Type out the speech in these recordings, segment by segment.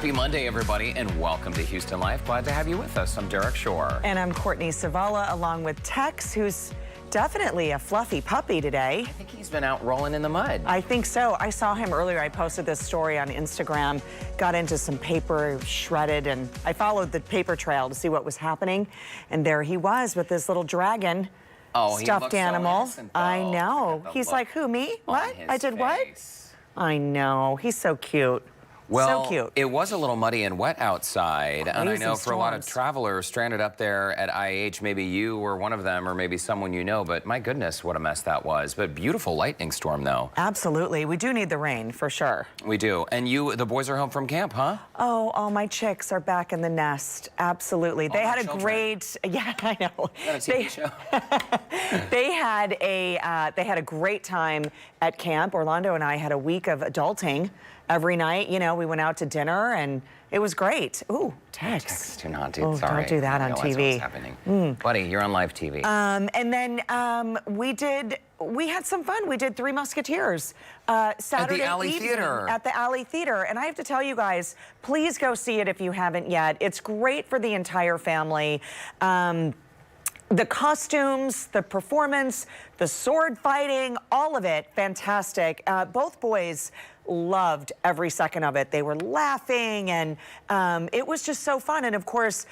Happy Monday, everybody, and welcome to Houston Life. Glad to have you with us. I'm Derek Shore. And I'm Courtney Savala, along with Tex, who's definitely a fluffy puppy today. I think he's been out rolling in the mud. I think so. I saw him earlier. I posted this story on Instagram, got into some paper, shredded, and I followed the paper trail to see what was happening. And there he was with this little dragon. Oh, stuffed animal. So innocent, I know. He's like, who, me? What? I did what? I know. He's so cute. Well, so cute. It was a little muddy and wet outside, and I know for a lot of travelers stranded up there at IH, maybe you were one of them or maybe someone you know, but my goodness, what a mess that was. But beautiful lightning storm, though. Absolutely. We do need the rain, for sure. We do. And the boys are home from camp, huh? Oh, all my chicks are back in the nest. Absolutely. They had a great, yeah, I know. Is that a TV show? They had a great time at camp. Orlando and I had a week of adulting. Every night, you know, we went out to dinner, and it was great. Ooh, Tex. Do not do. Oh, sorry. don't do that on TV. What's happening. Buddy, you're on live TV. And then we had some fun. We did Three Musketeers Saturday at the Alley evening Theater. At the Alley Theater. And I have to tell you guys, please go see it if you haven't yet. It's great for the entire family. The costumes, the performance, the sword fighting, all of it, fantastic. Both boys loved every second of it. They were laughing, and it was just so fun. And of course,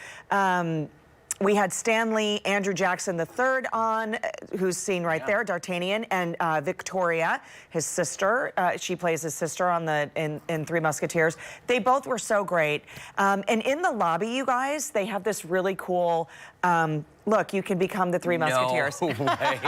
we had Stanley Andrew Jackson III on, who's seen right there, D'Artagnan, and Victoria, his sister. She plays his sister on in Three Musketeers. They both were so great. And in the lobby, you guys, they have this really cool, look, you can become the Three Musketeers. No way.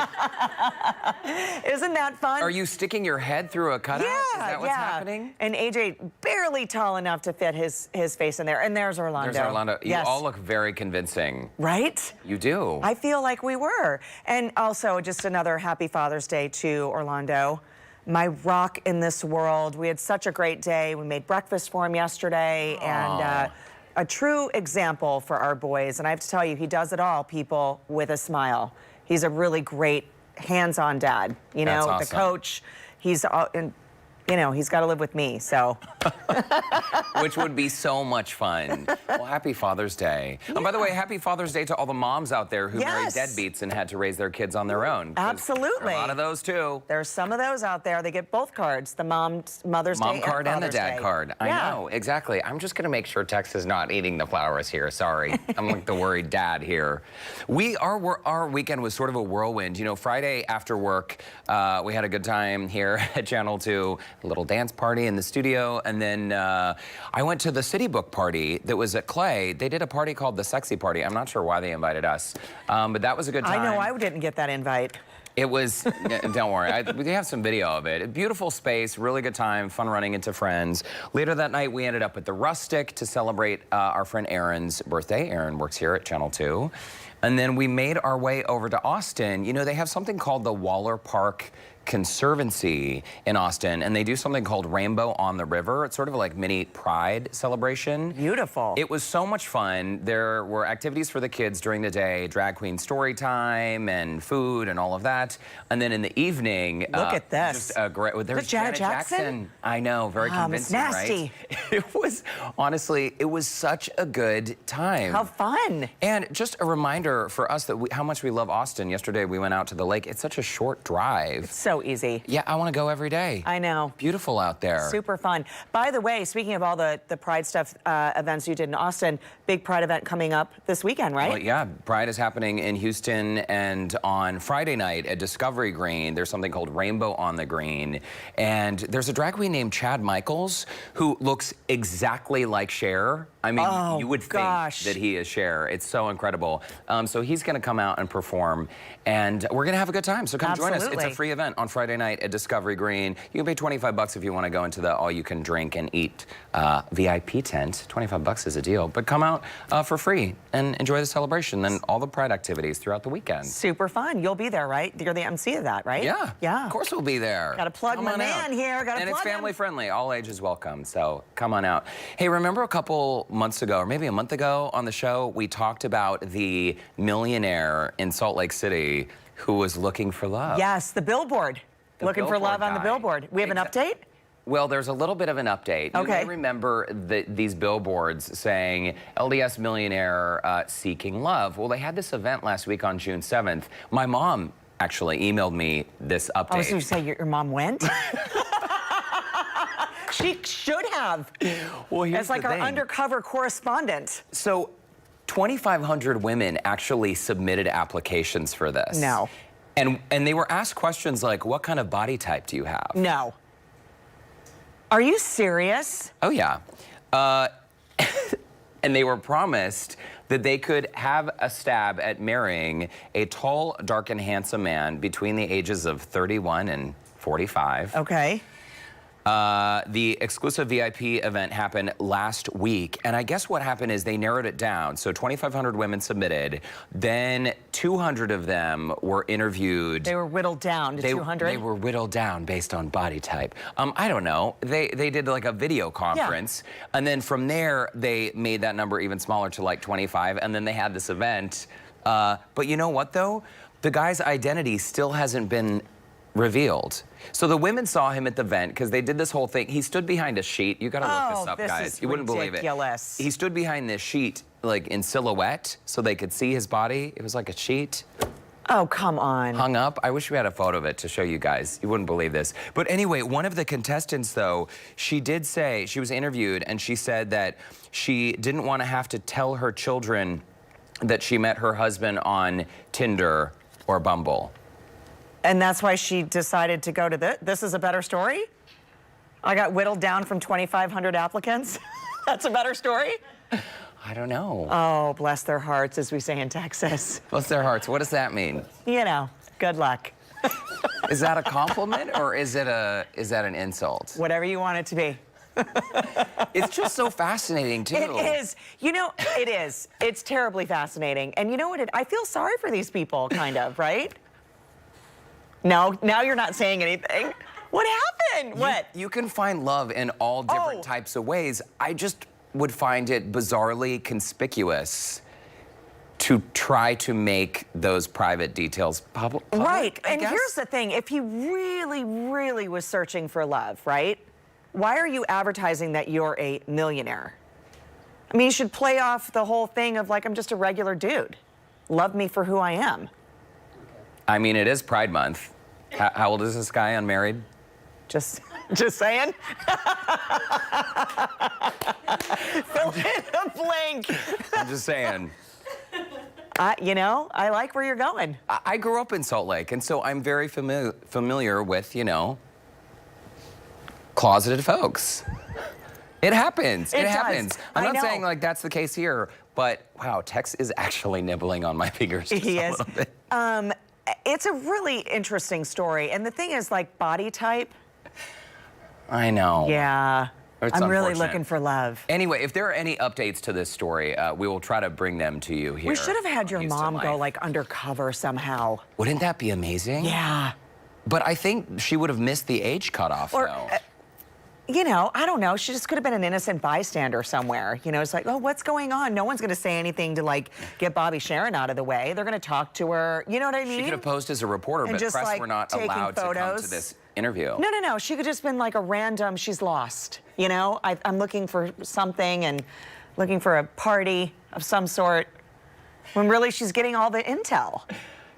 Isn't that fun? Are you sticking your head through a cutout? Yeah, Is that what's happening? And AJ, barely tall enough to fit his face in there. And there's Orlando. There's Orlando. You Yes. all look very convincing. Right? You do. I feel like we were. And also, just another happy Father's Day to Orlando. My rock in this world. We had such a great day. We made breakfast for him yesterday. And a true example for our boys. And I have to tell you, he does it all, people, with a smile. He's a really great hands-on dad. You know, That's awesome. The coach, he's, you know, he's got to live with me, so. Which would be so much fun. Well, happy Father's Day. Yeah. And by the way, happy Father's Day to all the moms out there who married deadbeats and had to raise their kids on their own. Absolutely. There are a lot of those, too. There's some of those out there. They get both cards, the Mother's Day card and the Father's dad Day. card. I know, exactly. I'm just going to make sure Tex is not eating the flowers here. Sorry. I'm like the worried dad here. Our weekend was sort of a whirlwind. You know, Friday after work, we had a good time here at Channel 2, a little dance party in the studio, and then I went to the City Book party that was at Clay. They did a party called the Sexy Party. I'm not sure why they invited us, but that was a good time. I know, I didn't get that invite. It was, don't worry, we have some video of it. A beautiful space, really good time, fun running into friends. Later that night, we ended up at the Rustic to celebrate our friend Aaron's birthday. Aaron works here at Channel 2. And then we made our way over to Austin. You know, they have something called the Waller Park Conservancy in Austin, and they do something called Rainbow on the River. It's sort of like mini Pride celebration. Beautiful. It was so much fun. There were activities for the kids during the day, drag queen story time and food and all of that. And then in the evening, look at this. Just a great. There's Janet Jackson. I know, very convincing, it's nasty. Right? It was honestly, it was such a good time. How fun! And just a reminder for us that how much we love Austin. Yesterday we went out to the lake. It's such a short drive. It's so easy. Yeah, I want to go every day. I know. Beautiful out there. Super fun. By the way, speaking of all the Pride stuff, events you did in Austin, big Pride event coming up this weekend, right? Well, yeah, Pride is happening in Houston, and on Friday night at Discovery Green, there's something called Rainbow on the Green. And there's a drag queen named Chad Michaels who looks exactly like Cher. I mean, you would think that he is Cher. It's so incredible. So he's going to come out and perform, and we're going to have a good time. So come join us. It's a free event on Friday night at Discovery Green. You can pay $25 if you want to go into the all-you-can-drink and eat VIP tent. $25 is a deal. But come out for free and enjoy the celebration and all the Pride activities throughout the weekend. Super fun. You'll be there, right? You're the MC of that, right? Yeah. Yeah. Of course we'll be there. Got to plug my man here. Got to plug him. And it's family friendly. All ages welcome. So come on out. Hey, remember a couple months ago, or maybe a month ago on the show, we talked about the millionaire in Salt Lake City who was looking for love? Yes, the billboard. Looking for love on the billboard. We have an update? Well, there's a little bit of an update. You may remember these billboards saying LDS millionaire seeking love. Well, they had this event last week on June 7th. My mom actually emailed me this update. I was going to say, your mom went? She should have. Well, here's It's like our undercover correspondent. So 2,500 women actually submitted applications for this. No. And they were asked questions like, what kind of body type do you have? No. Are you serious? Oh, yeah. And they were promised that they could have a stab at marrying a tall, dark, and handsome man between the ages of 31 and 45. Okay. The exclusive VIP event happened last week, and I guess what happened is they narrowed it down. So 2,500 women submitted, then 200 of them were interviewed. They were whittled down to 200? They were whittled down based on body type. I don't know. They did like a video conference, and then from there, they made that number even smaller to like 25, and then they had this event. But you know what, though? The guy's identity still hasn't been revealed. So the women saw him at the event because they did this whole thing. He stood behind a sheet. You got to look this up, guys. You wouldn't believe it. He stood behind this sheet, like in silhouette, so they could see his body. It was like a sheet. Oh, come on. Hung up. I wish we had a photo of it to show you guys. You wouldn't believe this. But anyway, one of the contestants, though, she did say, she was interviewed, and she said that she didn't want to have to tell her children that she met her husband on Tinder or Bumble. And that's why she decided to go to this is a better story? I got whittled down from 2,500 applicants? That's a better story? I don't know. Oh, bless their hearts, as we say in Texas. Bless their hearts. What does that mean? You know, good luck. Is that a compliment or is that an insult? Whatever you want it to be. It's just so fascinating, too. It is. You know, it is. It's terribly fascinating. And you know what? I feel sorry for these people, kind of, right? No, now you're not saying anything. What happened? What? You can find love in all different types of ways. I just would find it bizarrely conspicuous to try to make those private details public. Right. And here's the thing. If he really, really was searching for love, right? Why are you advertising that you're a millionaire? I mean, you should play off the whole thing of like, I'm just a regular dude. Love me for who I am. I mean, it is Pride Month. How old is this guy, unmarried? Just saying. Fill in the blank. I'm just saying. You know, I like where you're going. I grew up in Salt Lake, and so I'm very familiar with, you know, closeted folks. It happens. It happens. I'm not saying like that's the case here, but wow, Tex is actually nibbling on my fingers just a little bit. It's a really interesting story. And the thing is, like, body type. I know. Yeah. It's I'm really looking for love. Anyway, if there are any updates to this story, we will try to bring them to you here. We should have had your mom go, like, undercover somehow. Wouldn't that be amazing? Yeah. But I think she would have missed the age cutoff, though. You know, I don't know. She just could have been an innocent bystander somewhere. You know, it's like, oh, what's going on? No one's going to say anything to, like, get Bobby Sharon out of the way. They're going to talk to her. You know what I mean? She could have posed as a reporter, but just, press like, were not allowed to come to this interview. No. She could just been like a random, she's lost. You know, I'm looking for something and looking for a party of some sort, when really she's getting all the intel.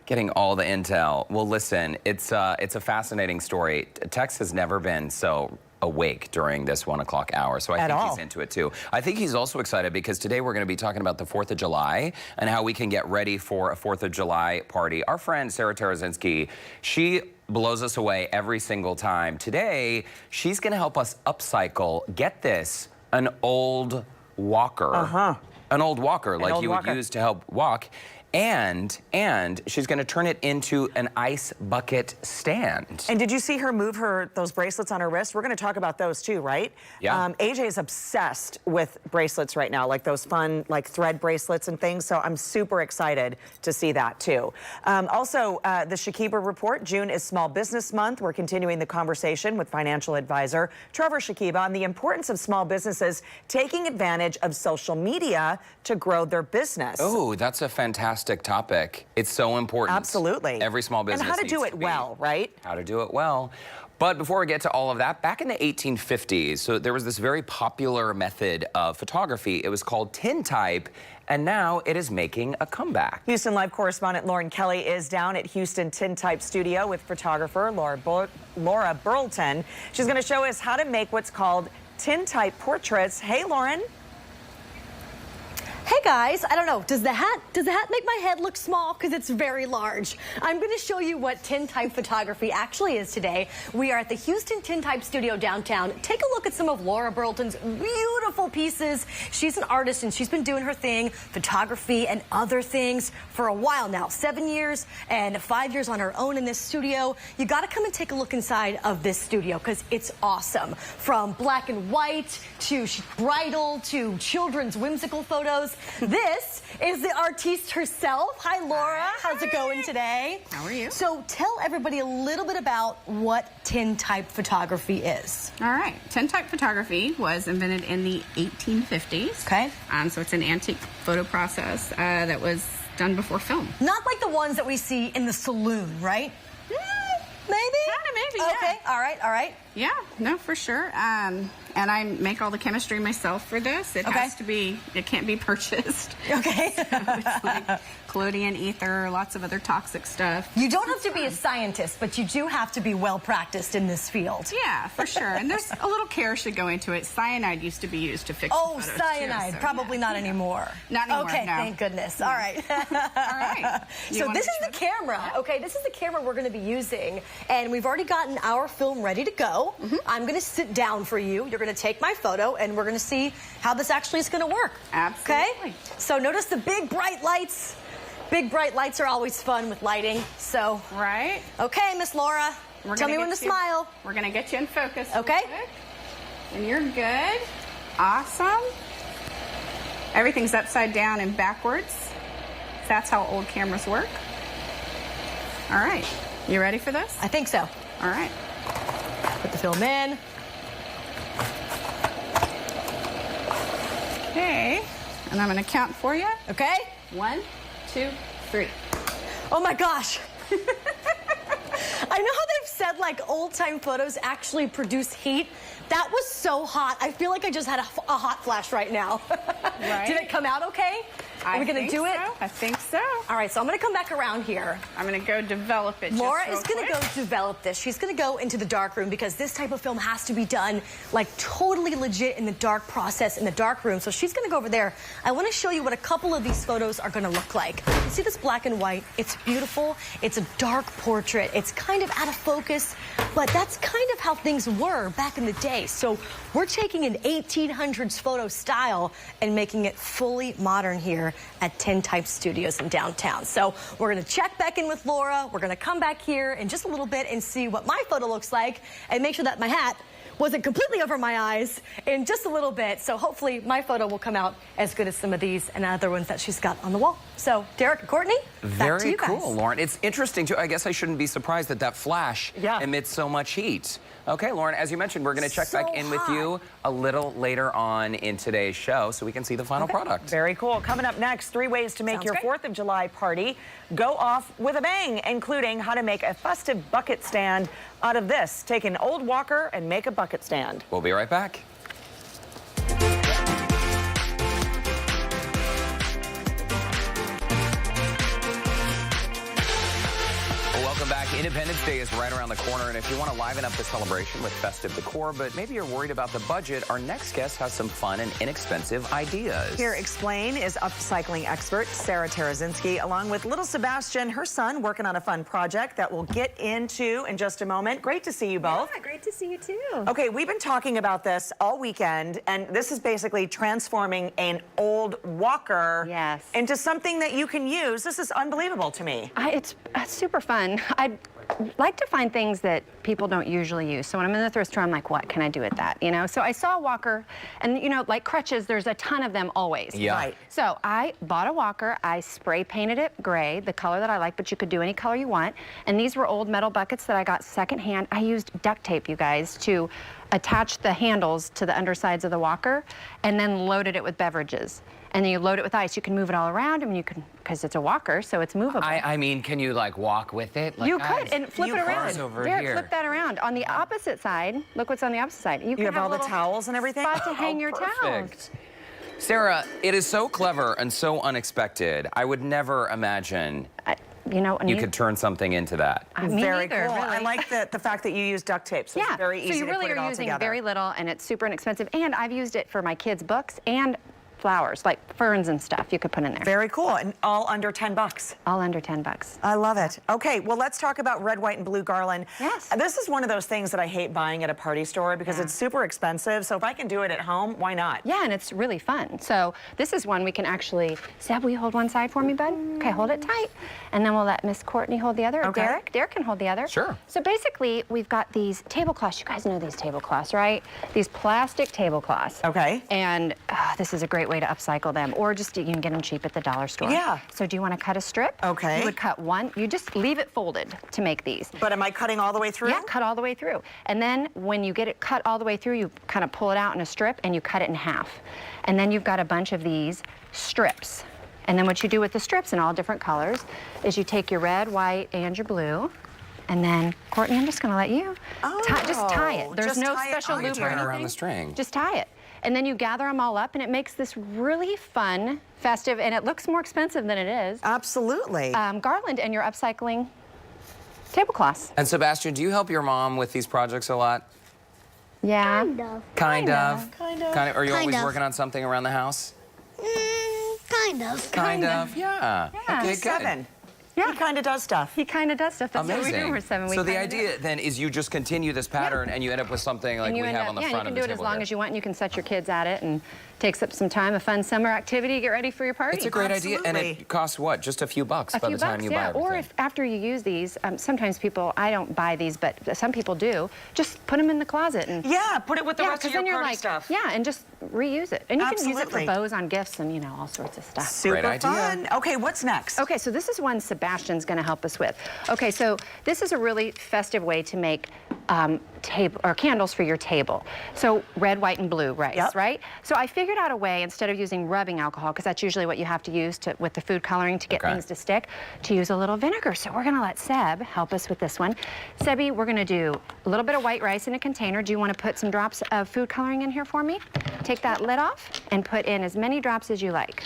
Getting all the intel. Well, listen, it's a fascinating story. Tex has never been so awake during this 1 o'clock hour, so I think he's into it too. I think he's also excited because today we're going to be talking about the 4th of July and how we can get ready for a 4th of July party. Our friend Sarah Tarazinski, she blows us away every single time. Today, she's going to help us upcycle, get this, an old walker. An old walker like you would use to help walk. And she's going to turn it into an ice bucket stand. And did you see her move those bracelets on her wrist? We're going to talk about those too, right? Yeah. AJ is obsessed with bracelets right now, like those fun, like thread bracelets and things. So I'm super excited to see that too. Also, the Shakiba Report. June is Small Business Month. We're continuing the conversation with financial advisor Trevor Shakiba on the importance of small businesses taking advantage of social media to grow their business. Oh, that's a fantastic topic. It's so important. Absolutely. Every small business and how to do it well, right? How to do it well. But before we get to all of that, back in the 1850s, so there was this very popular method of photography. It was called tintype, and now it is making a comeback. Houston Live correspondent Lauren Kelly is down at Houston Tintype Studio with photographer Laura Burleton. She's going to show us how to make what's called tintype portraits. Hey, Lauren. Hey guys, I don't know, does the hat make my head look small? Because it's very large. I'm going to show you what tintype photography actually is today. We are at the Houston Tintype Studio downtown. Take a look at some of Laura Burleton's beautiful pieces. She's an artist and she's been doing her thing, photography and other things for a while now. 7 years and 5 years on her own in this studio. You got to come and take a look inside of this studio because it's awesome. From black and white to bridal to children's whimsical photos. This is the artiste herself. Hi, Laura. How's it going today? How are you? So tell everybody a little bit about what tintype photography is. All right. Tintype photography was invented in the 1850s. Okay. So it's an antique photo process that was done before film. Not like the ones that we see in the saloon, right? Maybe? Kind of maybe, yeah. Okay. All right. All right. Yeah, no, for sure. And I make all the chemistry myself for this. It has to be, it can't be purchased. Okay. So it's like collodion, ether, lots of other toxic stuff. You don't have to be a scientist, but you do have to be well practiced in this field. Yeah, for sure. And there's a little care should go into it. Cyanide used to be used to fix the photos cyanide. too, so Probably not anymore. Not anymore, Okay, no. thank goodness. All right. All right. So this is the camera. Okay, this is the camera we're going to be using. And we've already gotten our film ready to go. I'm going to sit down for you. You're going to take my photo, and we're going to see how this actually is going to work. Absolutely. Okay? So notice the big bright lights. Big bright lights are always fun with lighting. So, right. Okay, Miss Laura, tell me when to smile. We're going to get you in focus. Okay. And you're good. Awesome. Everything's upside down and backwards. That's how old cameras work. All right. You ready for this? I think so. All right. Put the film in. Okay. And I'm going to count for you. Okay. 1, 2, 3. Oh my gosh. I know how they've said like old-time photos actually produce heat. That was so hot. I feel like I just had a hot flash right now. Right. Did it come out okay? Are we going to do it? I think so. All right, so I'm going to come back around here. I'm going to go develop it. Laura is going to go develop this. She's going to go into the dark room because this type of film has to be done like totally legit in the dark process in the dark room. So she's going to go over there. I want to show you what a couple of these photos are going to look like. You see this black and white? It's beautiful. It's a dark portrait. It's kind of out of focus, but that's kind of how things were back in the day. So we're taking an 1800s photo style and making it fully modern here at Tintype Studios in downtown. So we're going to check back in with Laura. We're going to come back here in just a little bit and see what my photo looks like and make sure that my hat wasn't completely over my eyes in just a little bit. So hopefully my photo will come out as good as some of these and other ones that she's got on the wall. So Derek and Courtney, back to you guys. Very cool, Lauren. It's interesting too. I guess I shouldn't be surprised that that flash emits so much heat. Okay, Lauren, as you mentioned, we're going to check back in with you a little later on in today's show so we can see the final product. Very cool. Coming up next, 3 ways to make your 4th of July party go off with a bang, including how to make a festive bucket stand out of this. Take an old walker and make a bucket stand. We'll be right back. Welcome back. Independence Day is right around the corner, and if you want to liven up the celebration with festive decor, but maybe you're worried about the budget, our next guest has some fun and inexpensive ideas. Here explain is upcycling expert Sarah Tarazinski, along with little Sebastian, her son, working on a fun project that we'll get into in just a moment. Great to see you both. Yeah, great to see you too. Okay, we've been talking about this all weekend, and this is basically transforming an old walker into something that you can use. This is unbelievable to me. It's super fun. I'd like to find things that people don't usually use. So when I'm in the thrift store, I'm like, what can I do with that? You know, so I saw a walker, and you know, like crutches, there's a ton of them always. Yeah. Right. So I bought a walker, I spray painted it gray, the color that I like, but you could do any color you want. And these were old metal buckets that I got secondhand. I used duct tape, you guys, to attach the handles to the undersides of the walker, and then loaded it with beverages. and then you load it with ice. You can move it all around. I mean, you can, because it's a walker, so it's movable. I mean, can you like walk with it? Like, You guys, could, and flip it around. over Derek, here. flip that around. On the opposite side, look what's on the opposite side. You can have all the a little towels and everything? spot to hang your towels. Perfect. Sarah, it is so clever and so unexpected. I would never imagine You know, you could turn something into that. Me Very neither, cool. really. I like the fact that you use duct tape, so Yeah, it's very easy so you to really put it are all using together. very little, and it's super inexpensive. And I've used it for my kids' books and flowers, like ferns and stuff you could put in there. Very cool, and all under 10 bucks. All under 10 bucks. I love it. Okay, well, let's talk about red, white, and blue garland. Yes. This is one of those things that I hate buying at a party store because it's super expensive. So if I can do it at home, why not? Yeah, and it's really fun. So this is one we can actually, Seb, will you hold one side for me, bud? Okay, hold it tight. And then we'll let Miss Courtney hold the other. Or Okay. Derek can hold the other. Sure. So basically, we've got these tablecloths. You guys know these tablecloths, right? These plastic tablecloths. Okay. And this is a great way to upcycle them. Or just, you can get them cheap at the dollar store. Yeah. So do you want to cut a strip? Okay. You would cut one. You just leave it folded to make these. But am I cutting all the way through? Yeah, cut all the way through. And then when you get it cut all the way through, you kind of pull it out in a strip and you cut it in half. And then you've got a bunch of these strips. And then what you do with the strips in all different colors is you take your red, white, and your blue. And then, Courtney, I'm just going to let you just tie it. There's just no tie it special on. loop or Tie it anything. around the string. Just tie it. And then you gather them all up, and it makes this really fun, festive, and it looks more expensive than it is. Absolutely. Garland, and you're upcycling tablecloths. And Sebastian, do you help your mom with these projects a lot? Yeah. Kind of. Are you Kind always of. working on something around the house? Kind of. Kind of. Yeah. Yeah. Okay, He's good. 7. Yeah. He kind of does stuff. He kind of does stuff. That's what we do. We're 7 weeks. So the idea then is you just continue this pattern and you end up with something like we have on the yeah, front you of can the do it table as long here. as you want, and you can set your kids at it, and takes up some time, a fun summer activity, get ready for your party. It's a great idea, and Absolutely. it costs what? Just a few bucks by the time you buy yeah. everything. Or if after you use these, sometimes people, I don't buy these, but some people do, just put them in the closet and Yeah, put it with the yeah, rest of because your then you're party like, stuff. yeah, and just reuse it. And you can use it for Absolutely. bows on gifts and, you know, all sorts of stuff. Super Great idea. fun. Okay, what's next? Okay, so this is one Sebastian's going to help us with. Okay, so this is a really festive way to make table or candles for your table. So red, white, and blue rice, Yep. right? So I figured out a way, instead of using rubbing alcohol, because that's usually what you have to use with the food coloring to get Okay. things to stick, to use a little vinegar. So we're going to let Seb help us with this one. Sebi, we're going to do a little bit of white rice in a container. Do you want to put some drops of food coloring in here for me? Take that lid off and put in as many drops as you like.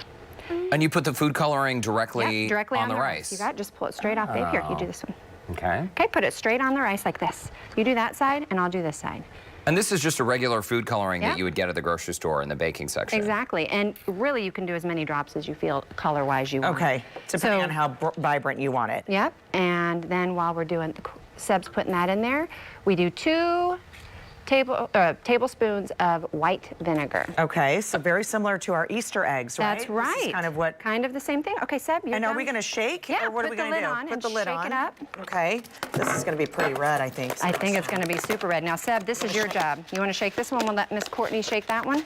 And you put the food coloring directly, Yep, directly on the rice. You got it. Just pull it straight off, babe. Here, you do this one. Okay. Okay, put it straight on the rice like this. You do that side, and I'll do this side. And this is just a regular food coloring Yeah. that you would get at the grocery store in the baking section. Exactly, and really you can do as many drops as you feel color-wise you want. Okay, depending on how vibrant you want it. Yep, and then while we're doing, Seb's putting that in there, we do 2 tablespoons of white vinegar. Okay, so very similar to our Easter eggs, right? That's right. This is kind of what. Kind of the same thing. Okay, Seb, you're And are done. we going to shake? Yeah, or what are put we the going to lid do? on Put and the lid shake on. it up. Okay, this is going to be pretty red, I think. I think it's going to be super red. Now, Seb, this is your job. You want to shake this one? We'll let Miss Courtney shake that one.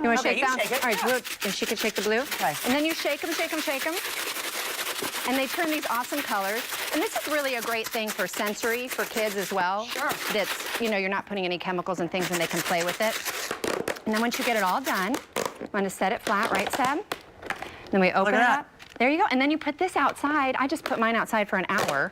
You want to Okay, shake you that? shake it. All right, Yeah. blue, and she can shake the blue. Okay. And then you shake them, shake them, shake them. And they turn these awesome colors. And this is really a great thing for sensory for kids as well. Sure. That's, you know, you're not putting any chemicals and things and they can play with it. And then once you get it all done, I'm going to set it flat, right, Seb? Then we open it that. up. There you go. And then you put this outside. I just put mine outside for an hour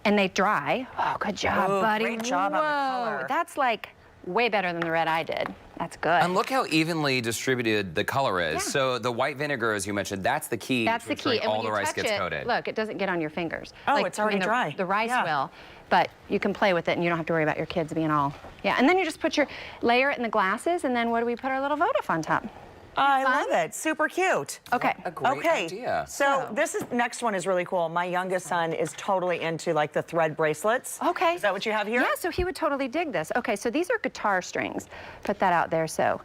and they dry. Oh, good job, Ooh, buddy. great job on the Whoa, color. that's like way better than the red I did. That's good. And look how evenly distributed the color is. Yeah. So the white vinegar, as you mentioned, that's the key. That's to the key. ensuring And all when the you rice touch gets it, coated. look, it doesn't get on your fingers. Oh, it's already dry. The rice Yeah. will, but you can play with it and you don't have to worry about your kids being all, yeah. And then you just put your, layer it in the glasses, and then what do we put our little votive on top? I Fun? love it. Super cute. Okay. A great Okay, idea. so this next one is really cool. My youngest son is totally into like the thread bracelets. Okay. Is that what you have here? Yeah, so he would totally dig this. Okay, so these are guitar strings. Put that out there so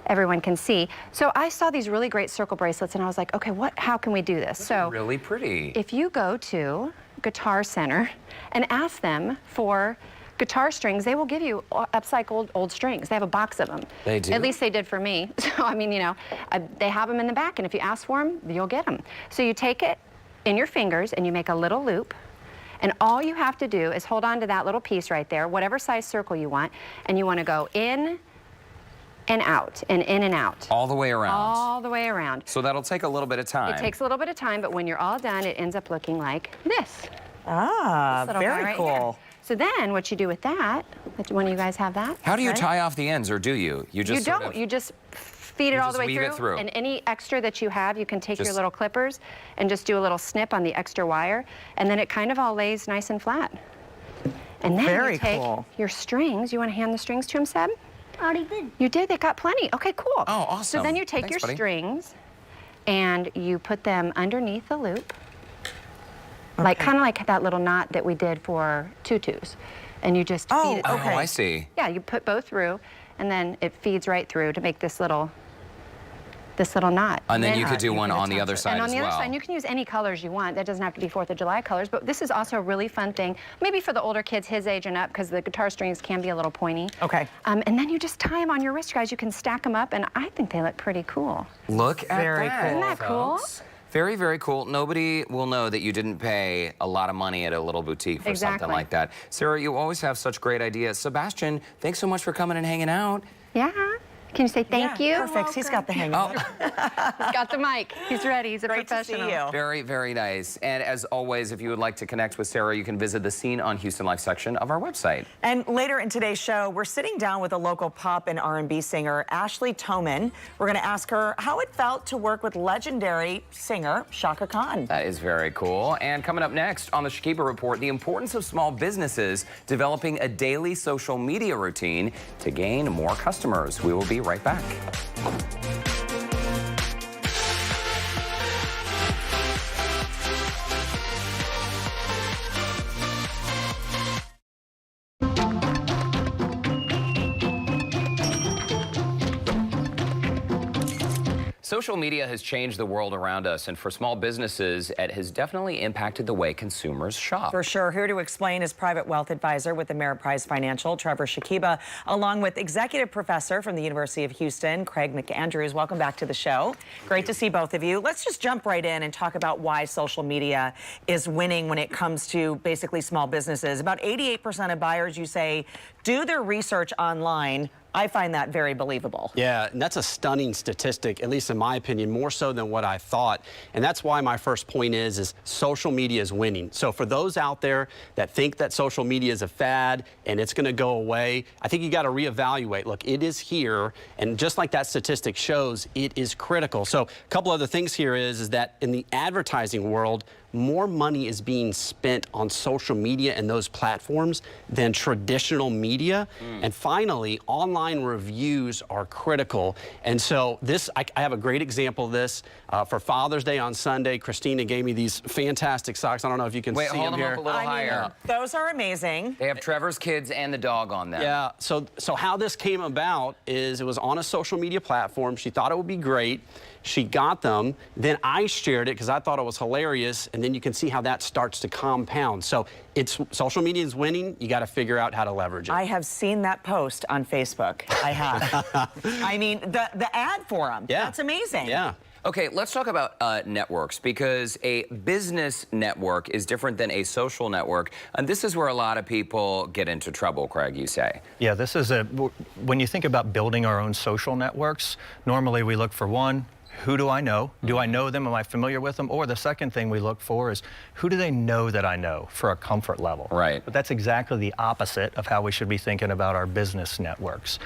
everyone can see. So I saw these really great circle bracelets and I was like, okay, how can we do this? So Really pretty. if you go to Guitar Center and ask them for guitar strings, they will give you upcycled old strings. They have a box of them. They do? At least they did for me. So, I mean, you know, they have them in the back, and if you ask for them, you'll get them. So you take it in your fingers and you make a little loop, and all you have to do is hold on to that little piece right there, whatever size circle you want, and you want to go in and out, and in and out. All the way around. All the way around. So that'll take a little bit of time. It takes a little bit of time, but when you're all done, it ends up looking like this. Ah, This little guy very right cool. here. So then what you do with that, one of you guys have that? How do you tie off the ends, or do you? You just You sort don't. of- You just feed it You all just the way weave it through. And any extra that you have, you can take your Just- little clippers and just do a little snip on the extra wire, and then it kind of all lays nice and flat. And then Very you take cool. your strings. You want to hand the strings to him, Seb? Already did. You did. They got plenty. Okay, cool. Oh, awesome. So then you take Thanks, your buddy. strings and you put them underneath the loop, like kind of like that little knot that we did for tutus, and you just feed it. Oh, Okay. I see. Yeah, you put both through, and then it feeds right through to make this little knot. And then you could do you one can on the attach other it. side And on as the well. other side, you can use any colors you want. That doesn't have to be 4th of July colors, but this is also a really fun thing, maybe for the older kids his age and up, because the guitar strings can be a little pointy. Okay. And then you just tie them on your wrist, guys. You can stack them up, and I think they look pretty cool. Look at Very that. cool. Isn't that cool? folks. Very, very cool. Nobody will know that you didn't pay a lot of money at a little boutique for Exactly. something like that. Sarah, you always have such great ideas. Sebastian, thanks so much for coming and hanging out. Yeah. Can you say thank Yeah, you? Perfect. He's got the hang of it. He's got the mic. He's ready. He's a Great to see professional. you. Very, very nice. And as always, if you would like to connect with Sarah, you can visit the Scene on Houston Life section of our website. And later in today's show, we're sitting down with a local pop and R&B singer, Ashley Toman. We're going to ask her how it felt to work with legendary singer Shaka Khan. That is very cool. And coming up next on the Shakiba Report, the importance of small businesses developing a daily social media routine to gain more customers. We will be right back. Social media has changed the world around us, and for small businesses, it has definitely impacted the way consumers shop. For sure. Here to explain is private wealth advisor with Ameriprise Financial, Trevor Shakiba, along with executive professor from the University of Houston, Craig McAndrews. Welcome back to the show. Great to see both of you. Let's just jump right in and talk about why social media is winning when it comes to basically small businesses. About 88% of buyers, you say, do their research online. I find that very believable. Yeah, and that's a stunning statistic, at least in my opinion, more so than what I thought. And that's why my first point is social media is winning. So for those out there that think that social media is a fad and it's going to go away, I think you got to reevaluate. Look, it is here, and just like that statistic shows, it is critical. So a couple other things here is that in the advertising world, more money is being spent on social media and those platforms than traditional media. And finally, online reviews are critical. And so this, I have a great example of this. For Father's Day on Sunday, Christina gave me these fantastic socks. I don't know if you can Wait, see hold them them here. up a little higher. Those are amazing. They have Trevor's kids and the dog on them. Yeah, so how this came about is it was on a social media platform. She thought it would be great. She got them. Then I shared it because I thought it was hilarious. And then you can see how that starts to compound. So social media is winning. You got to figure out how to leverage it. I have seen that post on Facebook. I have. I mean, the ad for them. Yeah. That's amazing. Yeah. Okay, let's talk about networks, because a business network is different than a social network. And this is where a lot of people get into trouble, Craig, you say. Yeah, this is when you think about building our own social networks, normally we look for one, who do I know? Do I know them? Am I familiar with them? Or the second thing we look for is, who do they know that I know for a comfort level? Right. But that's exactly the opposite of how we should be thinking about our business networks.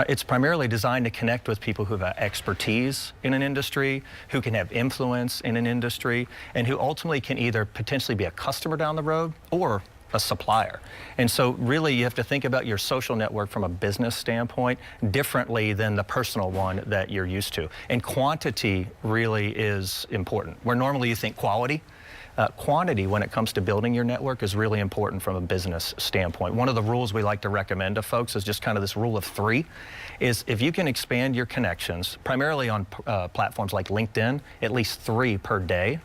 It's primarily designed to connect with people who have expertise in an industry, who can have influence in an industry, and who ultimately can either potentially be a customer down the road or a supplier. And so really you have to think about your social network from a business standpoint differently than the personal one that you're used to. And quantity really is important. Where normally you think quality, quantity when it comes to building your network is really important from a business standpoint. One of the rules we like to recommend to folks is just kind of this rule of 3, is if you can expand your connections, primarily on platforms like LinkedIn, at least 3 per day,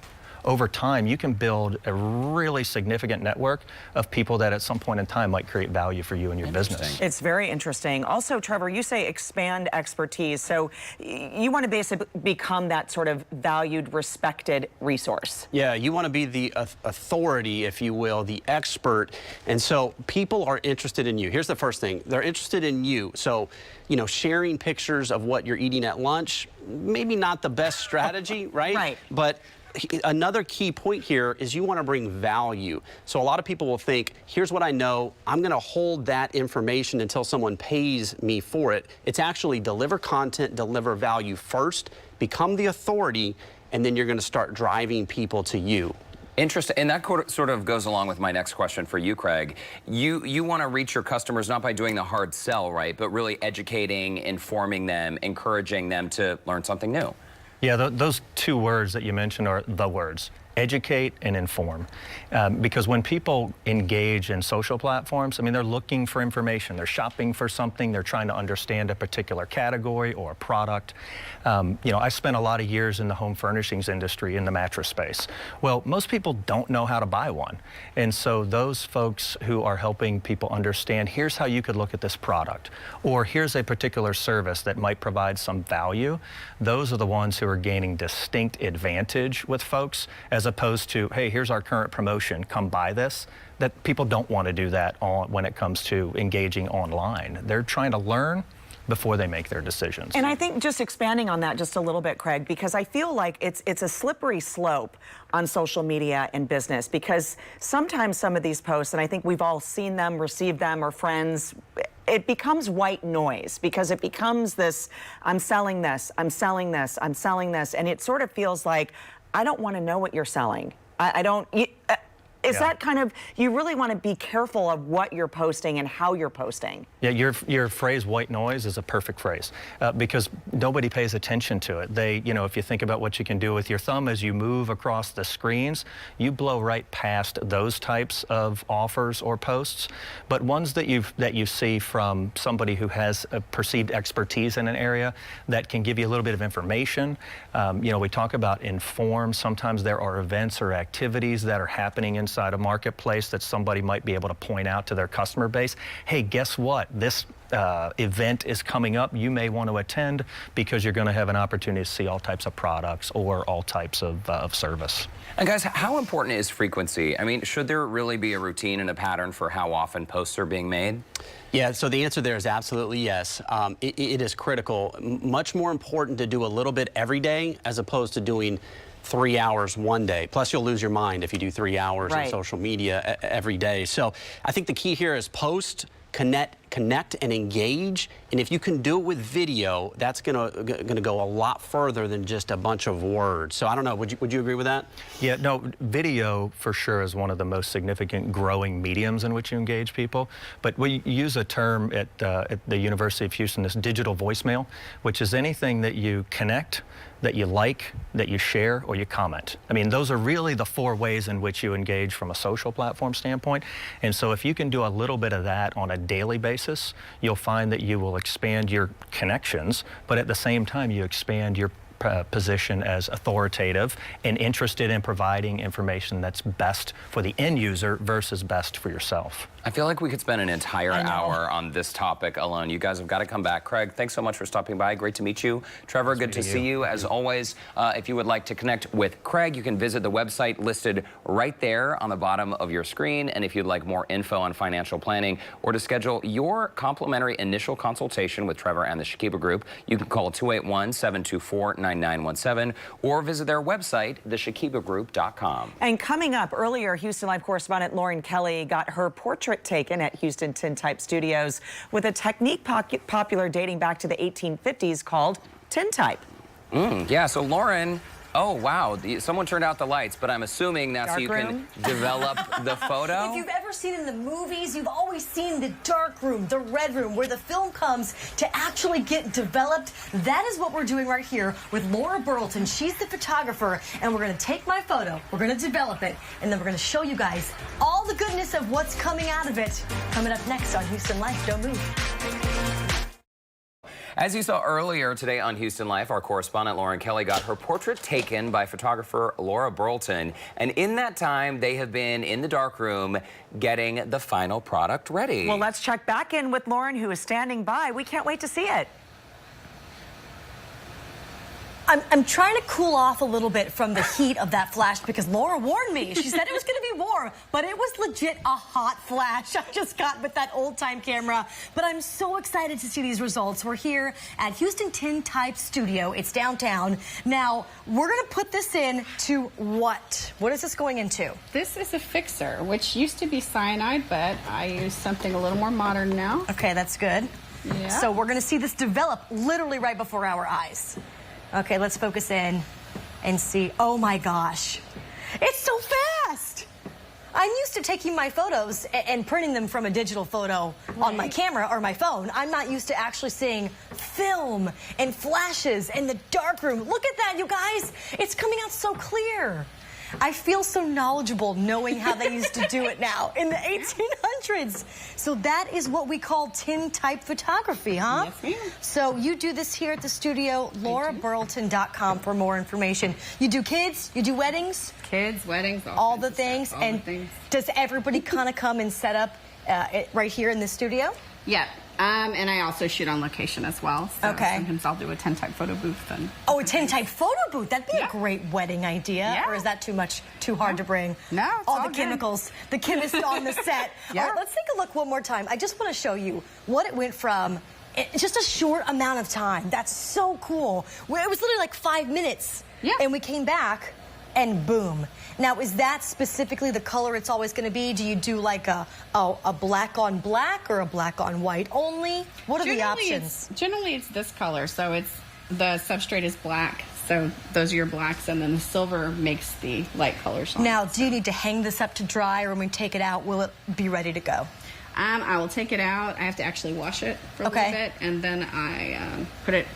over time, you can build a really significant network of people that at some point in time might create value for you and your business. It's very interesting. Also, Trevor, you say expand expertise. So you want to basically become that sort of valued, respected resource. Yeah, you want to be the authority, if you will, the expert. And so people are interested in you. Here's the first thing. They're interested in you. So, you know, sharing pictures of what you're eating at lunch, maybe not the best strategy, right? Right. But another key point here is you want to bring value. So a lot of people will think, here's what I know, I'm going to hold that information until someone pays me for it. It's actually deliver content, deliver value first, become the authority, and then you're going to start driving people to you. Interesting, and that sort of goes along with my next question for you, Craig. You want to reach your customers not by doing the hard sell, right, but really educating, informing them, encouraging them to learn something new. Yeah, those two words that you mentioned are the words. Educate and inform. Because when people engage in social platforms, I mean, they're looking for information. They're shopping for something. They're trying to understand a particular category or a product. You know, I spent a lot of years in the home furnishings industry in the mattress space. Well, most people don't know how to buy one. And so those folks who are helping people understand, here's how you could look at this product, or here's a particular service that might provide some value, those are the ones who are gaining distinct advantage with folks, as opposed to, hey, here's our current promotion, come buy this. That people don't want to do that when it comes to engaging online. They're trying to learn before they make their decisions. And I think just expanding on that just a little bit, Craig, because I feel like it's a slippery slope on social media and business, because sometimes some of these posts, and I think we've all seen them, received them, or friends, it becomes white noise, because it becomes this, I'm selling this, I'm selling this, I'm selling this, and it sort of feels like, I don't want to know what you're selling. I don't. Is that kind of, you really want to be careful of what you're posting and how you're posting? Yeah, your phrase white noise is a perfect phrase because nobody pays attention to it. They, you know, if you think about what you can do with your thumb as you move across the screens, you blow right past those types of offers or posts. But ones that you see from somebody who has a perceived expertise in an area that can give you a little bit of information. You know, we talk about inform. Sometimes there are events or activities that are happening inside a marketplace that somebody might be able to point out to their customer base. Hey, guess what? This event is coming up. You may want to attend because you're going to have an opportunity to see all types of products or all types of service. And guys, how important is frequency? I mean, should there really be a routine and a pattern for how often posts are being made? Yeah, so the answer there is absolutely yes. It is critical. Much more important to do a little bit every day as opposed to doing 3 hours one day. Plus, you'll lose your mind if you do 3 hours on social media every day. So I think the key here is post, connect and engage. And if you can do it with video, that's gonna go a lot further than just a bunch of words. So I don't know, would you agree with that? Yeah, no, video for sure is one of the most significant growing mediums in which you engage people. But we use a term at the University of Houston, this digital voicemail, which is anything that you connect, that you like, that you share, or you comment. I mean, those are really the 4 ways in which you engage from a social platform standpoint. And so if you can do a little bit of that on a daily basis, you'll find that you will expand your connections, but at the same time, you expand your position as authoritative and interested in providing information that's best for the end user versus best for yourself. I feel like we could spend an entire hour on this topic alone. You guys have got to come back. Craig, thanks so much for stopping by. Great to meet you. Trevor, good to see you. As always, if you would like to connect with Craig, you can visit the website listed right there on the bottom of your screen. And if you'd like more info on financial planning or to schedule your complimentary initial consultation with Trevor and the Shakiba Group, you can call 281-724-9917 or visit their website, theshakibagroup.com. And coming up earlier, Houston Live correspondent Lauren Kelly got her portrait taken at Houston Tintype Studios with a technique popular dating back to the 1850s called tintype. Yeah, so Lauren, oh wow, someone turned out the lights, but I'm assuming that's so you can develop the photo? If you've ever seen in the movies, you've always seen the dark room, the red room, where the film comes to actually get developed. That is what we're doing right here with Laura Burleton. She's the photographer, and we're going to take my photo, we're going to develop it, and then we're going to show you guys all the goodness of what's coming out of it. Coming up next on Houston Life. Don't move. As you saw earlier today on Houston Life, our correspondent Lauren Kelly got her portrait taken by photographer Laura Burleton. And in that time, they have been in the darkroom getting the final product ready. Well, let's check back in with Lauren, who is standing by. We can't wait to see it. I'm trying to cool off a little bit from the heat of that flash because Laura warned me. She said it was going to be warm, but it was legit a hot flash I just got with that old-time camera. But I'm so excited to see these results. We're here at Houston Tintype Studio. It's downtown. Now, we're going to put this in to what? What is this going into? This is a fixer, which used to be cyanide, but I use something a little more modern now. Okay, that's good. Yeah. So we're going to see this develop literally right before our eyes. Okay, let's focus in and see. Oh my gosh, it's so fast. I'm used to taking my photos and printing them from a digital photo on my camera or my phone. I'm not used to actually seeing film and flashes in the darkroom. Look at that, you guys. It's coming out so clear. I feel so knowledgeable knowing how they used to do it now in the 1800s. So that is what we call tintype photography, huh? Yes, ma'am. So you do this here at the studio, lauraburleton.com for more information. You do kids, you do weddings? Kids, weddings, all the things. All and the things. Does everybody kind of come and set up right here in the studio? Yeah. And I also shoot on location as well. So Okay. sometimes I'll do a tintype photo booth. And Oh, a tintype photo booth. That'd be a great wedding idea. Yeah. Or is that too hard to bring? No, it's all all the good. chemicals, the chemist on the set. Yeah. All right, let's take a look one more time. I just want to show you what it went from. Just a short amount of time. That's so cool. It was literally like 5 minutes. Yeah. And we came back and boom. Now, is that specifically the color it's always going to be? Do you do like a black on black or a black on white only? What are the options? Generally, it's this color. So it's the substrate is black. So those are your blacks, and then the silver makes the light colors on. Now, do you need to hang this up to dry, or when we take it out, will it be ready to go? I will take it out. I have to actually wash it for a Okay. little bit, and then I put it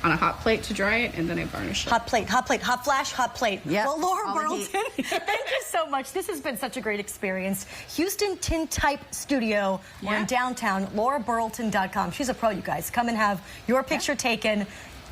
on a hot plate to dry it, and then I varnish it. Hot plate, hot flash, hot plate. Yep. Well, Laura All the heat. Burleton, thank you so much. This has been such a great experience. Houston Tintype Studio. We're in downtown, lauraburleton.com. She's a pro, you guys. Come and have your picture taken.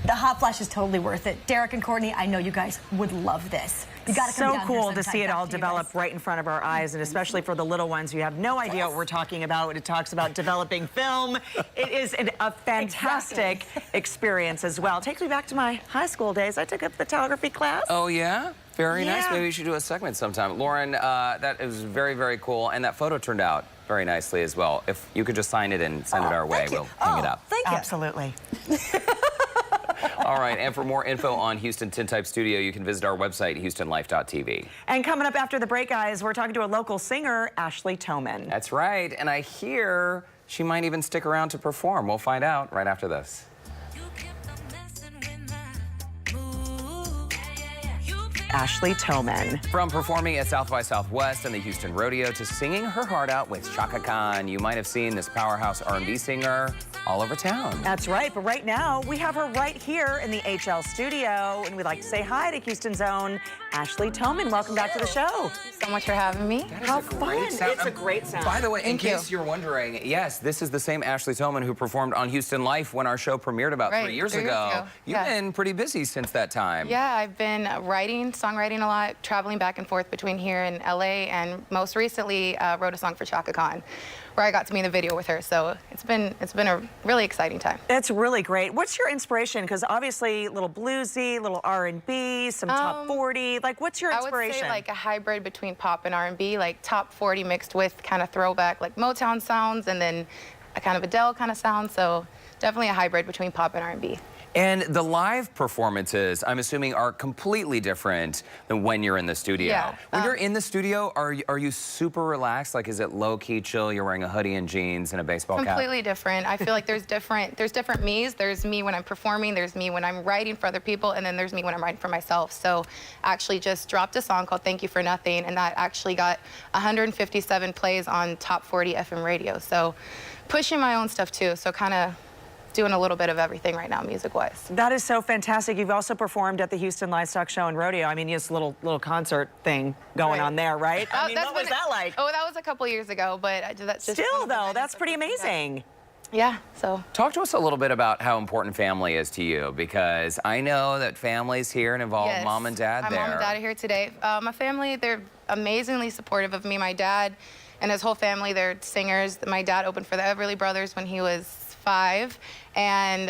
The hot flash is totally worth it. Derek and Courtney, I know you guys would love this. You got to come So down cool here to sometime. see it all Back to you develop guys. right in front of our eyes, and especially for the little ones who have no idea what we're talking about. It talks about developing film. It is a fantastic experience as well. It takes me back to my high school days. I took a photography class. Oh, yeah? Very nice. Yeah. Maybe we should do a segment sometime. Lauren, that is very, very cool. And that photo turned out very nicely as well. If you could just sign it and send it our way, Thank you. we'll hang it up. Thank you. Absolutely. All right, and for more info on Houston Tintype Studio, you can visit our website, houstonlife.tv. And coming up after the break, guys, we're talking to a local singer, Ashley Toman. That's right, and I hear she might even stick around to perform. We'll find out right after this. Ashley Toman. From performing at South by Southwest and the Houston Rodeo to singing her heart out with Chaka Khan, you might have seen this powerhouse R&B singer all over town. That's right, but right now we have her right here in the HL studio, and we'd like to say hi to Houston's own Ashley Toman. Welcome back to the show. Thank you so much for having me. How fun. It's a great sound. By the way, in Thank you. case you're wondering, yes, this is the same Ashley Toman who performed on Houston Life when our show premiered about Right, 3 years 3 years ago. ago. You've Yeah. been pretty busy since that time. Yeah, I've been writing, songwriting a lot, traveling back and forth between here and LA, and most recently wrote a song for Chaka Khan, where I got to be in the video with her. So it's been a really exciting time. It's really great. What's your inspiration? Because obviously, a little bluesy, a little R&B, some top 40. Like, what's your I would inspiration? say like a hybrid between pop and R&B, like top 40 mixed with kind of throwback like Motown sounds, and then a kind of Adele kind of sound. So definitely a hybrid between pop and R&B. And the live performances, I'm assuming, are completely different than when you're in the studio. Yeah, When you're in the studio, are you super relaxed? Like, is it low-key chill? You're wearing a hoodie and jeans and a baseball cap? Completely different. I feel like there's different me's. There's me when I'm performing, there's me when I'm writing for other people, and then there's me when I'm writing for myself. So I actually just dropped a song called Thank You for Nothing, and that actually got 157 plays on top 40 FM radio. So pushing my own stuff too. So kind of doing a little bit of everything right now, music-wise. That is so fantastic. You've also performed at the Houston Livestock Show and Rodeo. I mean, just a little concert thing going Right. on there, right? I mean, That's what was been- that like? Oh, that was a couple years ago, but that's just Still, one of the though, events that's that pretty we did. amazing. Yeah, so. Talk to us a little bit about how important family is to you, because I know that family's here and involve Yes. mom and dad My there. mom and dad are here today. My family, they're amazingly supportive of me. My dad and his whole family, they're singers. My dad opened for the Everly Brothers when he was 5, and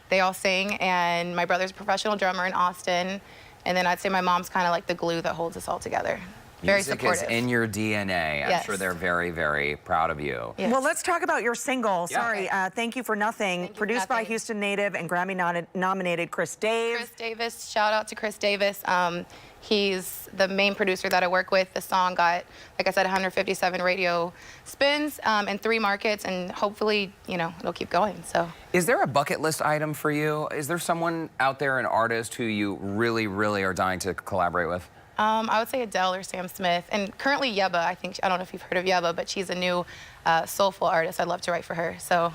they all sing, and my brother's a professional drummer in Austin, and then I'd say my mom's kind of like the glue that holds us all together. Very Music supportive. is in your DNA. I'm Yes. sure they're very, very proud of you. Yes. Well, let's talk about your single. Yeah. Sorry, Thank You for Nothing, Thank You for produced by Nothing. Houston native and Grammy-nominated Chris Dave. Chris Davis, shout out to Chris Davis. He's the main producer that I work with. The song got, like I said, 157 radio spins in 3 markets, and hopefully, you know, it'll keep going. So. Is there a bucket list item for you? Is there someone out there, an artist, who you really, really are dying to collaborate with? I would say Adele or Sam Smith, and currently Yeba. I don't know if you've heard of Yeba, but she's a new soulful artist. I'd love to write for her. So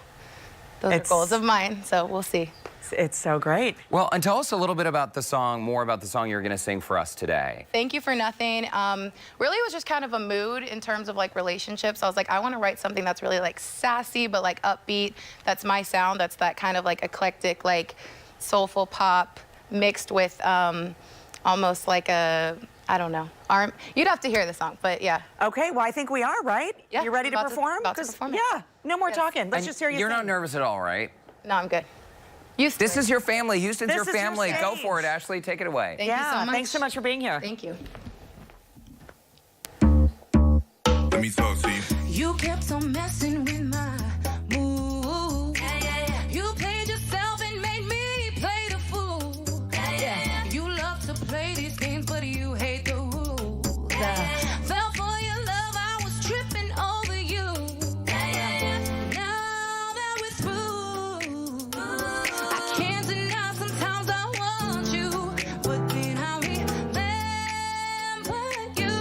those are goals of mine. So we'll see. It's so great. Well, and tell us a little bit about the song, more about the song you're going to sing for us today. Thank You for Nothing. Really, it was just kind of a mood in terms of like relationships. I was like, I want to write something that's really like sassy, but like upbeat. That's my sound. That's that kind of like eclectic, like soulful pop mixed with almost like a, I don't know. You'd have to hear the song, but yeah. Okay, well, I think we are, right? Yeah, You ready to about to- perform? about to 'Cause- perform it. Yeah, no more talking. Let's And just hear you You're sing. not nervous at all, right? No, I'm good. This is your family. Houston's This your is your family. Go stage. for it, Ashley. Take it away. Thank you so much. Thanks so much for being here. Thank you. Let me talk to you. You kept on messing with my mood. You played yourself and made me play the fool. You love to play these games, but you hate the rules. Fell for your love, I was tripping over you. Now that we're through, I can't deny sometimes I want you, but then I remember you.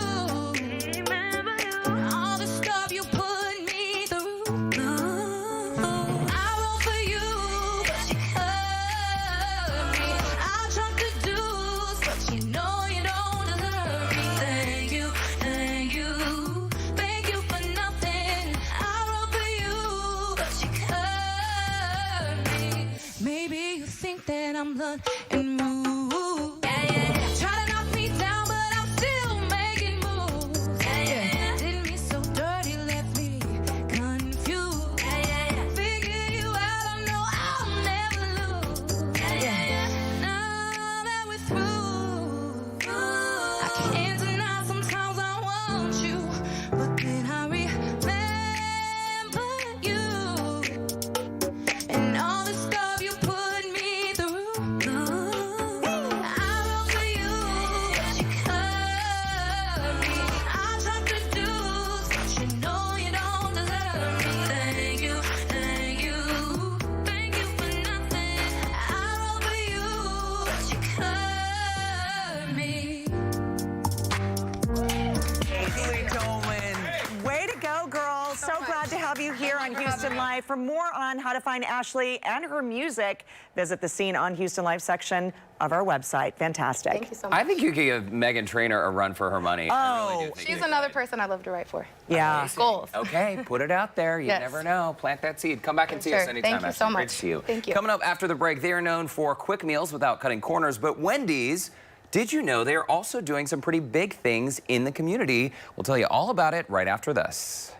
All the stuff you put me through. I wrote for you, but you hurt me. I tried to do, but you know you don't deserve me. Thank you, thank you, thank you for nothing. I wrote for you, but you hurt me. Maybe you think that I'm blunt and rude. Try to knock me down, but I'm still making moves. Did me so dirty, left me confused. Figure you out, I know I'll never lose. Now that we're through, I can't deny sometimes I want you, but then I remember you and all the stuff you put me through. I wrote for you, but you hurt me. I tried to do, but you know you don't deserve me. Thank you, thank you, thank you for nothing. I wrote for you, but you hurt me. Haley Dolan. Way to go, girl. So glad to have you here on Houston Live. For more on how to find Ashley and her music, visit the Scene on Houston Live section of our website. Fantastic. Thank you so much. I think you could give Megan Trainor a run for her money. I really do think She's you another could. person I love to write for. Yeah. Goals. Okay, put it out there. You Yes. never know. Plant that seed. Come back and see us Sure. anytime. Thank you Ashley. so Great much. to see you. Thank you. Coming up after the break, they are known for quick meals without cutting corners, but Wendy's, did you know they are also doing some pretty big things in the community? We'll tell you all about it right after this.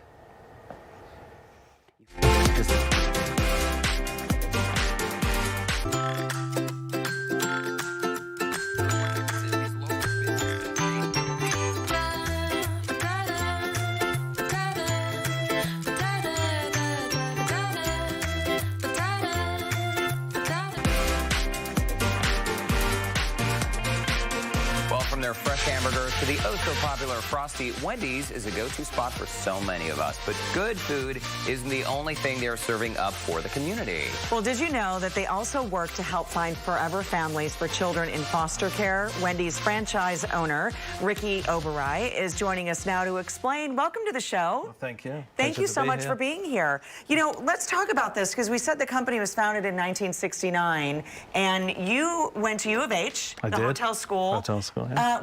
Well, from their fresh hamburgers to the oh-so-popular Frosty, Wendy's is a go-to spot for so many of us. But good food isn't the only thing they're serving up for the community. Well, did you know that they also work to help find forever families for children in foster care? Wendy's franchise owner, Ricky Oberai, is joining us now to explain. Welcome to the show. Thank you. Thank you so much for being here. You know, let's talk about this because we said the company was founded in 1969, and you went to U of H, I the did. hotel school. Hotel school, yeah.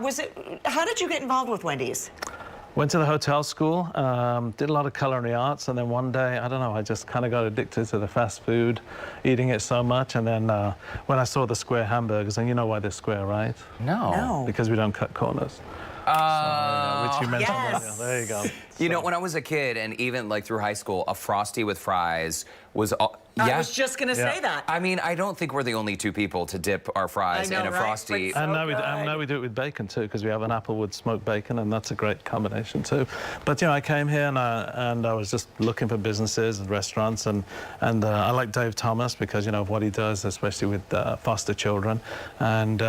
How did you get involved with Wendy's? Went to the hotel school, did a lot of culinary arts, and then one day, I don't know, I just kind of got addicted to the fast food, eating it so much, and then when I saw the square hamburgers, and you know why they're square, right? No. Because we don't cut corners. Which you mentioned earlier. There you go. You know, when I was a kid, and even like through high school, a Frosty with fries was... I was just going to say that. I mean, I don't think we're the only two people to dip our fries in a Frosty. And now we do it with bacon too, because we have an applewood smoked bacon, and that's a great combination too. But you know, I came here and I was just looking for businesses and restaurants, and I like Dave Thomas because, you know, of what he does, especially with foster children, and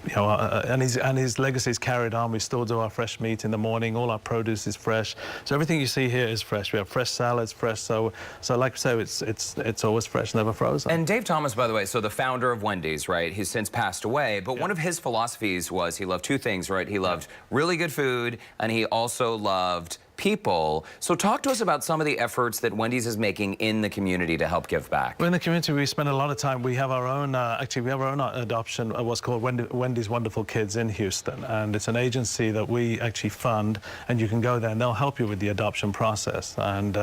you know, and his legacy is carried on. We still do our fresh meat in the morning. All our produce is fresh. So everything you see here is fresh. We have fresh salads, fresh. So like I say, it's always fresh, never frozen. And Dave Thomas, by the way, so the founder of Wendy's, right? He's since passed away. But one of his philosophies was he loved two things, right? He loved really good food, and he also loved people. So talk to us about some of the efforts that Wendy's is making in the community to help give back. Well, in the community, we spend a lot of time. We have our own, actually, we have our own adoption of what's called Wendy's Wonderful Kids in Houston. And it's an agency that we actually fund, and you can go there and they'll help you with the adoption process. And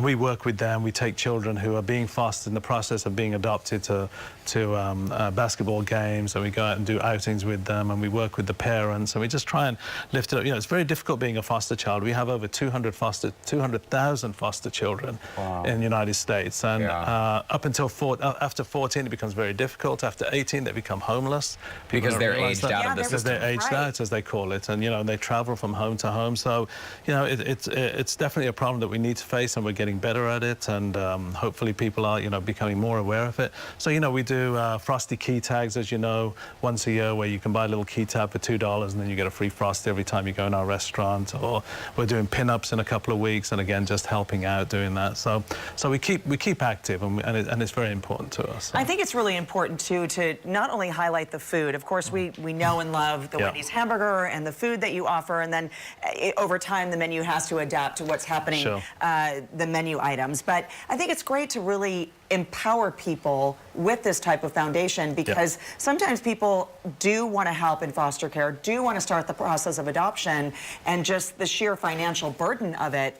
we work with them. We take children who are being fostered in the process of being adopted to basketball games, and we go out and do outings with them, and we work with the parents, and we just try and lift it up. You know, it's very difficult being a foster child. We have over 200,000 foster children in the United States, and up until after 14 it becomes very difficult. After 18 they become homeless because they're aged out of the system. They're aged out, as they call it, and you know, they travel from home to home. So you know, it's definitely a problem that we need to face, and we're getting better at it, and hopefully people are, you know, becoming more aware of it. So you know, we do Frosty key tags, as you know, once a year, where you can buy a little key tag for $2 and then you get a free Frosty every time you go in our restaurant. Or we're doing pin-ups in a couple of weeks, and again, just helping out doing that. So we keep active, and it's very important to us. So. I think it's really important too to not only highlight the food. Of course, we know and love the Wendy's hamburger and the food that you offer, and then over time the menu has to adapt to what's happening, the menu items. But I think it's great to really empower people with this type of foundation, because sometimes people do want to help in foster care, do want to start the process of adoption, and just the sheer financial burden of it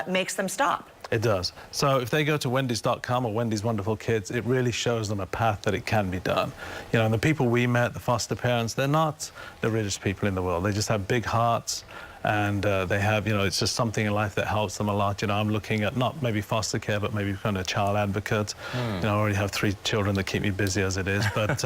makes them stop. It does. So if they go to Wendy's.com or Wendy's Wonderful Kids, it really shows them a path that it can be done. You know, and the people we met, the foster parents, they're not the richest people in the world. They just have big hearts. And they have, you know, it's just something in life that helps them a lot. You know, I'm looking at not maybe foster care, but maybe kind of a child advocate. You know, I already have 3 children that keep me busy as it is. But,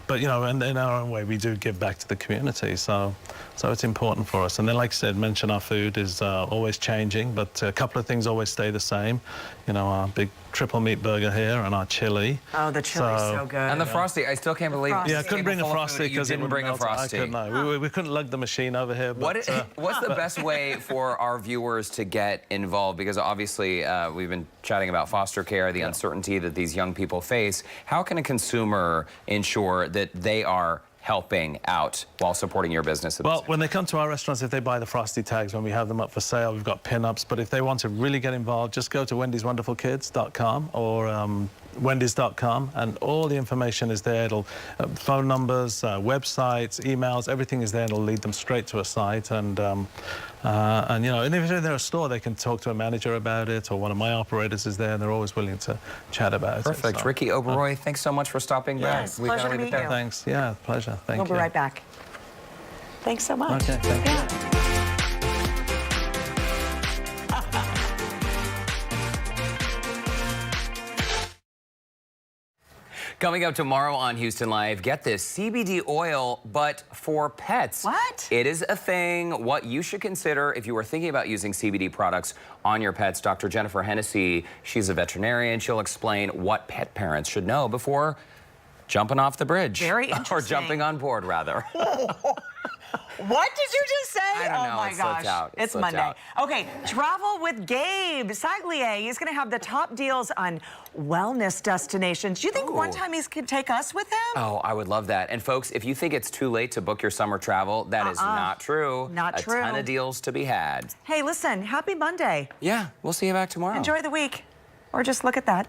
but you know, in our own way, we do give back to the community. So it's important for us. And then, like I said, mention our food is always changing, but a couple of things always stay the same. You know, our big triple meat burger here and our chili. Oh, the chili's so good. And the Frosty, I still can't believe. Yeah, I couldn't bring a Frosty because you didn't bring a Frosty. I couldn't, no. We couldn't lug the machine over here. But, what's the best way for our viewers to get involved? Because obviously we've been chatting about foster care, the uncertainty that these young people face. How can a consumer ensure that they are helping out while supporting your business? Well, when they come to our restaurants, if they buy the Frosty tags, when we have them up for sale, we've got pin-ups. But if they want to really get involved, just go to wendyswonderfulkids.com or Wendy's.com, and all the information is there. It'll phone numbers, websites, emails, everything is there, and it'll lead them straight to a site. And you know, and if they're a store, they can talk to a manager about it, or one of my operators is there, and they're always willing to chat about it. Perfect. So, Ricky Oberoi, thanks so much for stopping by. Pleasure to meet you. Thanks. Yeah, pleasure. Thank you. We'll be right back. Thanks so much. Okay, thank you. Coming up tomorrow on Houston Live, get this, CBD oil, but for pets. What? It is a thing. What you should consider if you are thinking about using CBD products on your pets. Dr. Jennifer Hennessy, she's a veterinarian. She'll explain what pet parents should know before jumping off the bridge. Very interesting. Or jumping on board, rather. What did you just say? I don't know. Oh my gosh. It's Monday. Okay, travel with Gabe Saglier. He's going to have the top deals on wellness destinations. Do you think one time he could take us with him? Oh, I would love that. And folks, if you think it's too late to book your summer travel, that is not true. Not true. A ton of deals to be had. Hey, listen, happy Monday. Yeah, we'll see you back tomorrow. Enjoy the week. Or just look at that.